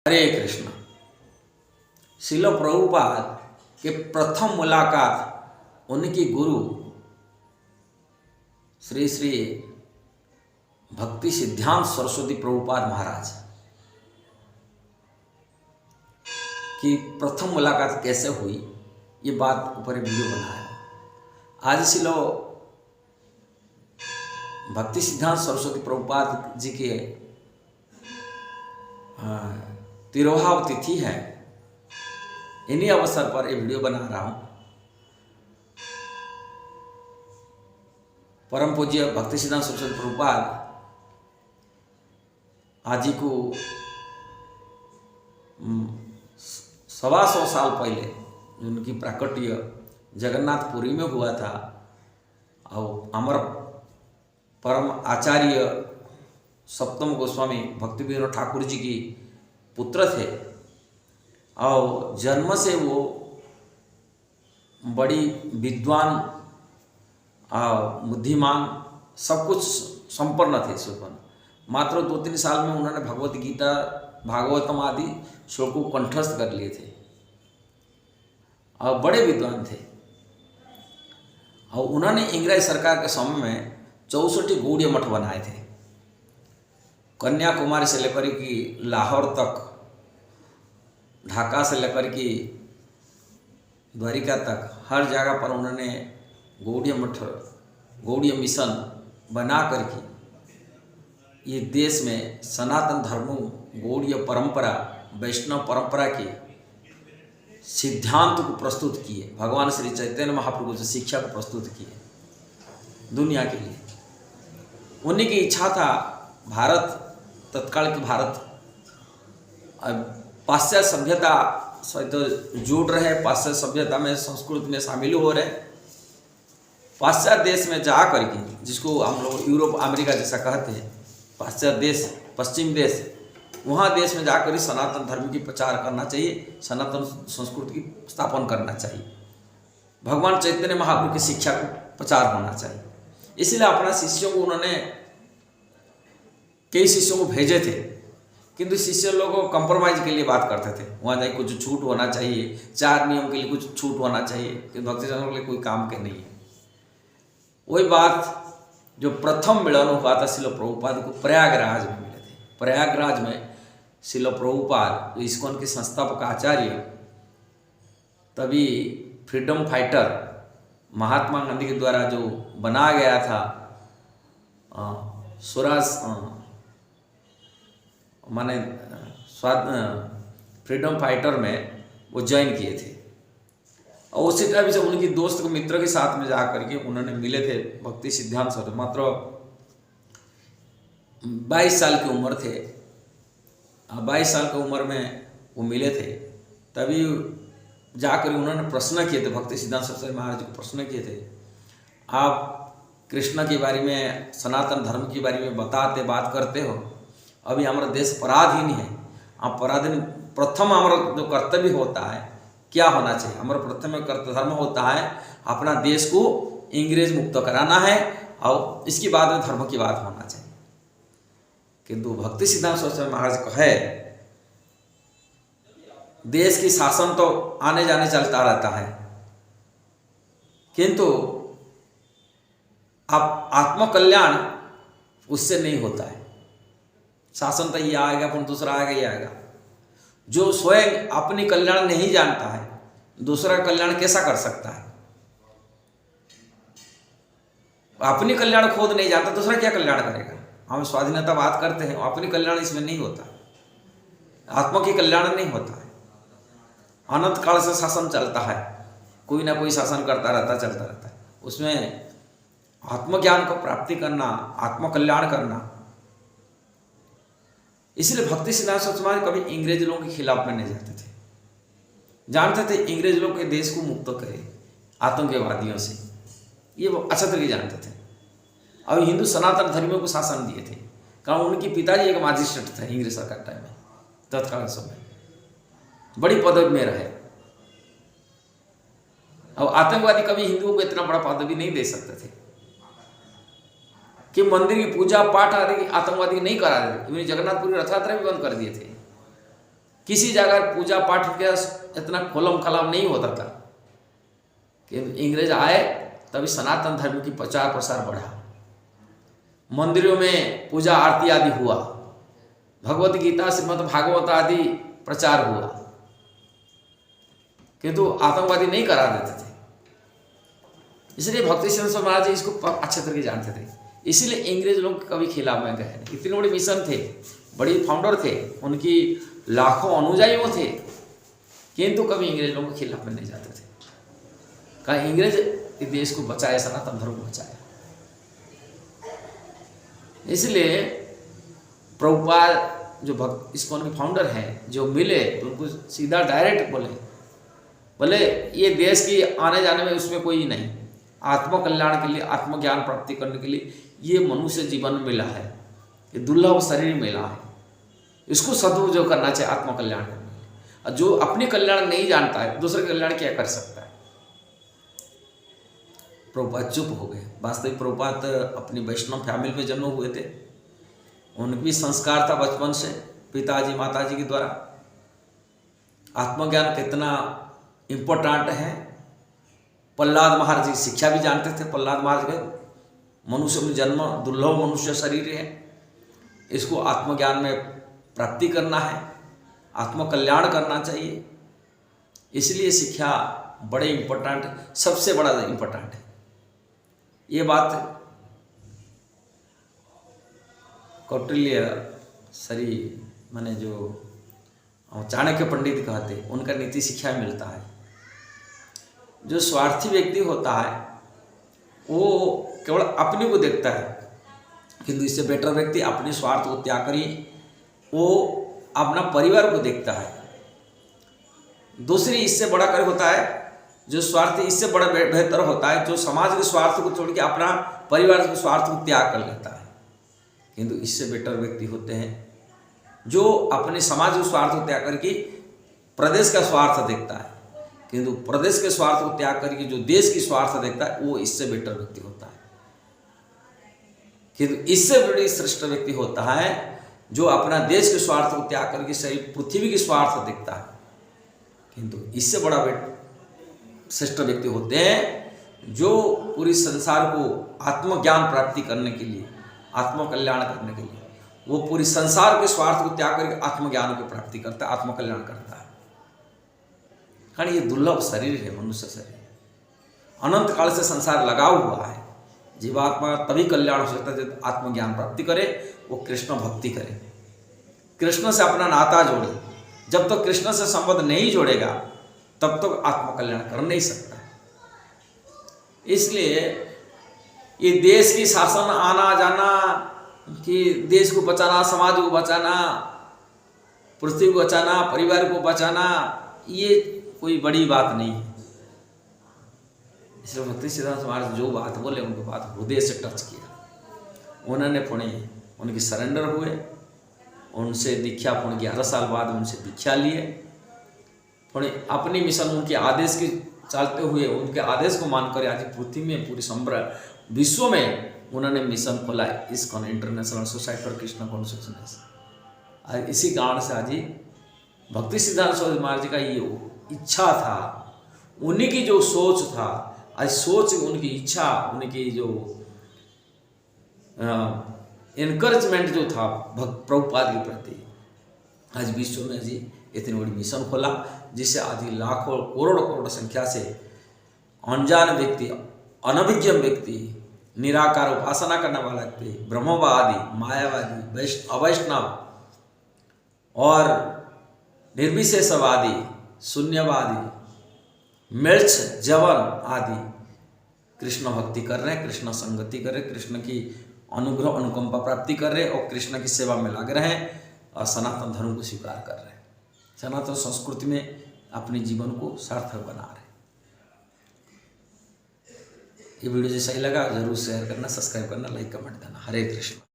हरे कृष्ण। श्रील प्रभुपाद के प्रथम मुलाकात उनकी गुरु श्री श्री भक्ति सिद्धांत सरस्वती प्रभुपाद महाराज की प्रथम मुलाकात कैसे हुई, ये बात ऊपर वीडियो बनाया। आज श्रील भक्ति सिद्धांत सरस्वती प्रभुपाद जी के तिरोभाव तिथि है, इन्हीं अवसर पर ये वीडियो बना रहा हूँ। परम पूज्य भक्ति सिद्धांत सरस्वती प्रभुपाद आज ही को 125 साल पहले उनकी प्राकट्य जगन्नाथपुरी में हुआ था और अमर परम आचार्य सप्तम गोस्वामी भक्ति विनोद ठाकुर जी की पुत्र थे और जन्म से वो बड़ी विद्वान बुद्धिमान सब कुछ संपन्न थे। सुपन्न मात्र 2-3 साल में उन्होंने भगवत गीता भागवतम आदि श्लोकों को कंठस्थ कर लिए थे और बड़े विद्वान थे। और उन्होंने इंग्रज सरकार के समय में 64 गौड़ीय मठ बनाए थे। कन्याकुमारी से लेकर कि लाहौर तक, ढाका से लेकर कि द्वारिका तक, हर जगह पर उन्होंने गौड़ीय मठ, गौड़ीय मिशन बना करके ये देश में सनातन धर्मों, गौड़ीय परंपरा, वैष्णव परंपरा के सिद्धांत को प्रस्तुत किए। भगवान श्री चैतन्य महाप्रभु से शिक्षा को प्रस्तुत किए दुनिया के लिए। उन्हीं की इच्छा था भारत, तत्काल के भारत पाश्चात्य सभ्यता सहित जुड़ रहे, पाश्चात्य सभ्यता में, संस्कृति में शामिल हो रहे। पाश्चात्य देश में जा करके, जिसको हम लोग यूरोप अमेरिका जैसा कहते हैं, पाश्चात्य देश, पश्चिम देश, वहाँ देश में जाकर ही सनातन धर्म की प्रचार करना चाहिए, सनातन संस्कृति की स्थापना करना चाहिए, भगवान चैतन्य महाप्रभु की शिक्षा को प्रचार होना चाहिए। इसलिए अपना शिष्यों को उन्होंने, कई शिष्यों को भेजे थे, किंतु शिष्य लोगों कंप्रोमाइज के लिए बात करते थे। वहाँ जाए कुछ छूट होना चाहिए, 4 नियम के लिए कुछ छूट होना चाहिए, कि भक्ति जनों के लिए कोई काम के नहीं है। वही बात जो प्रथम मिलन हुआ था श्रील प्रभुपाद को प्रयागराज में मिले थे। प्रयागराज में श्रील प्रभुपाद जो इस्कॉन के संस्थापक आचार्य, तभी फ्रीडम फाइटर महात्मा गांधी के द्वारा जो बनाया गया था स्वराज माने फ्रीडम फाइटर में वो ज्वाइन किए थे। और उसी तरह से उनकी दोस्त को मित्र के साथ में जा करके उन्होंने मिले थे भक्ति सिद्धांत सर। मात्र 22 साल की उम्र थे, 22 साल की उम्र में वो मिले थे। तभी जाकर उन्होंने प्रश्न किए थे, भक्ति सिद्धांत सरस्वती महाराज को प्रश्न किए थे, आप कृष्ण के बारे में, सनातन धर्म के बारे में बताते, बात करते हो, अभी हमारा देश पराधीन है, आप पराधीन, प्रथम हमारा जो कर्तव्य होता है क्या होना चाहिए? हमारा प्रथम कर्तव्य धर्म होता है अपना देश को इंग्रेज मुक्त कराना है और इसके बाद में धर्म की बात होना चाहिए। किंतु भक्ति सिद्धांत सरस्वती महाराज को है, देश की शासन तो आने जाने चलता रहता है, किंतु आप आत्मकल्याण उससे नहीं होता है। शासन तो ये आएगा, फिर दूसरा आएगा, ये आएगा। जो स्वयं अपनी कल्याण नहीं जानता है, दूसरा कल्याण कैसा कर सकता है? अपनी कल्याण खुद नहीं जानता, दूसरा क्या कल्याण करेगा? हम स्वाधीनता बात करते हैं, अपनी कल्याण इसमें नहीं होता, आत्मा की कल्याण नहीं होता है। अनंत काल से शासन चलता है, कोई ना कोई शासन करता रहता, चलता रहता है। उसमें आत्मज्ञान को प्राप्ति करना, आत्मकल्याण करना। इसलिए भक्ति सिद्धांत सरस्वती महाराज कभी इंग्रेज लोगों के खिलाफ में नहीं जाते थे। जानते थे इंग्रेज लोग के देश को मुक्त करे आतंकवादियों से, ये वो अच्छा तरीके जानते थे। और हिंदू सनातन धर्मियों को शासन दिए थे, कारण उनके पिताजी एक मजिस्ट्रेट थे इंग्रेज सरकार टाइम में, तत्काल समय बड़ी पदवी में रहे। और आतंकवादी कभी हिंदुओं को इतना बड़ा पदवी नहीं दे सकते थे कि मंदिर की पूजा पाठ आदि आतंकवादी नहीं करा देते। जगन्नाथपुरी रथ यात्रा भी बंद कर दिए थे, किसी जगह पूजा पाठ का इतना कोलम कलाम नहीं होता था कि इंग्रेज आए तभी सनातन धर्म की प्रचार प्रसार बढ़ा। मंदिरों में पूजा आरती आदि हुआ, भगवत गीता श्रीमद् भागवत आदि प्रचार हुआ, किंतु आतंकवादी नहीं करा देते थे। इसलिए भक्ति सिद्धांत स्वामी महाराज जी इसको अच्छे तरीके जानते थे, इसीलिए अंग्रेज लोग कभी खिलाफ में गए। इतने बड़े मिशन थे, बड़ी फाउंडर थे, उनकी लाखों अनुयायियों थे, किंतु कभी अंग्रेज लोगों के खिलाफ में नहीं जाते थे। कहा अंग्रेज इस देश को बचाया, सनातन धर्म को बचाया। इसलिए प्रभुपाद जो भक्त इस्कॉन के फाउंडर हैं, जो मिले तो उनको सीधा डायरेक्ट बोले ये देश की आने जाने में उसमें कोई नहीं, आत्म कल्याण के लिए, आत्मज्ञान प्राप्ति करने के लिए ये मनुष्य जीवन मिला है, ये दुर्लभ शरीर मिला है, इसको सदुपयोग करना चाहिए आत्म कल्याण करने के लिए। और जो अपने कल्याण नहीं जानता है दूसरे कल्याण क्या कर सकता है। प्रभुपाद चुप हो गए। वास्तविक प्रभुपाद अपनी वैष्णव फैमिली में जन्म हुए थे, उनके भी संस्कार था बचपन से पिताजी माताजी के द्वारा। आत्मज्ञान कितना इम्पोर्टेंट है, प्रहलाद महाराज जी शिक्षा भी जानते थे। प्रहलाद महाराज के मनुष्य में जन्म दुर्लभ मनुष्य शरीर है, इसको आत्मज्ञान में प्राप्ति करना है, आत्म कल्याण करना चाहिए। इसलिए शिक्षा बड़े इम्पोर्टेंट, सबसे बड़ा इम्पोर्टेंट है। ये बात कौटिल्य सरी माने जो चाणक्य पंडित कहते, उनका नीति शिक्षा मिलता है। जो स्वार्थी व्यक्ति होता है वो केवल अपने को देखता है, किंतु इससे बेटर व्यक्ति अपने स्वार्थ को त्याग करिए, वो अपना परिवार को देखता है। दूसरी इससे बड़ा कार्य होता है जो स्वार्थी, इससे बड़ा बेहतर होता है जो समाज के स्वार्थ को छोड़ के अपना परिवार के स्वार्थ को त्याग कर लेता है। किंतु इससे बेटर व्यक्ति होते हैं जो अपने समाज के स्वार्थ को त्याग करके प्रदेश का स्वार्थ देखता है, किंतु प्रदेश के स्वार्थ को त्याग करके जो देश की स्वार्थ देखता है वो इससे बेटर व्यक्ति होता है। किंतु इससे बड़ी श्रेष्ठ व्यक्ति होता है जो अपना देश के स्वार्थ को त्याग करके सही पृथ्वी की स्वार्थ देखता है। किंतु इससे बड़ा श्रेष्ठ व्यक्ति होते हैं जो पूरी संसार को आत्मज्ञान प्राप्ति करने के लिए, आत्म कल्याण करने के लिए वो पूरी संसार के स्वार्थ को त्याग करके आत्मज्ञान की प्राप्ति करता है, आत्मकल्याण करता है। कारण ये दुर्लभ शरीर है, मनुष्य शरीर अनंत काल से संसार लगा हुआ है। जीवात्मा तभी कल्याण हो सकता है जब आत्मज्ञान प्राप्ति करे, वो कृष्ण भक्ति करे, कृष्ण से अपना नाता जोड़े। जब तक कृष्ण से संबंध नहीं जोड़ेगा तब तक आत्मकल्याण कर नहीं सकता। इसलिए ये देश की शासन आना जाना, कि देश को बचाना, समाज को बचाना, पृथ्वी को बचाना, परिवार को बचाना, ये कोई बड़ी बात नहीं है। इसलिए भक्ति सिद्धांत महाराज जो बात बोले उनको बात हृदय से टच किया। उन्होंने पुणे उनकी सरेंडर हुए, उनसे दीक्षा पुणे 11 साल बाद उनसे दीक्षा लिए, पुणे अपनी मिशन उनके आदेश के चलते हुए, उनके आदेश को मानकर आज पृथ्वी में पूरी संपूर्ण विश्व में उन्होंने मिशन खोला, ISKCON international society for Krishna consciousness. आज इसी कारण से आज भक्ति सिद्धांत स्वामी महाराज जी का ये इच्छा था, उन्हीं की जो सोच था, आज सोच उनकी इच्छा, उनकी जो इनकरेजमेंट जो था प्रभुपाद के प्रति, आज विश्व में जी इतनी बड़ी मिशन खोला जिससे आज लाखों करोड़ संख्या से अनजान व्यक्ति, अनभिज्ञ व्यक्ति, निराकार उपासना करने वाला व्यक्ति, ब्रह्मवादी, मायावादी, अवैष्णव और निर्विशेषवादी, शून्यवादी, मिर्च जवन आदि कृष्ण भक्ति कर रहे हैं, कृष्ण संगति कर रहे हैं, कृष्ण की अनुग्रह अनुकंपा प्राप्ति कर रहे हैं और कृष्ण की सेवा में लग रहे हैं और सनातन धर्म को स्वीकार कर रहे हैं, सनातन संस्कृति में अपने जीवन को सार्थक बना रहे हैं। ये वीडियो जो सही लगा जरूर शेयर करना, सब्सक्राइब करना, लाइक कमेंट करना। हरे कृष्ण।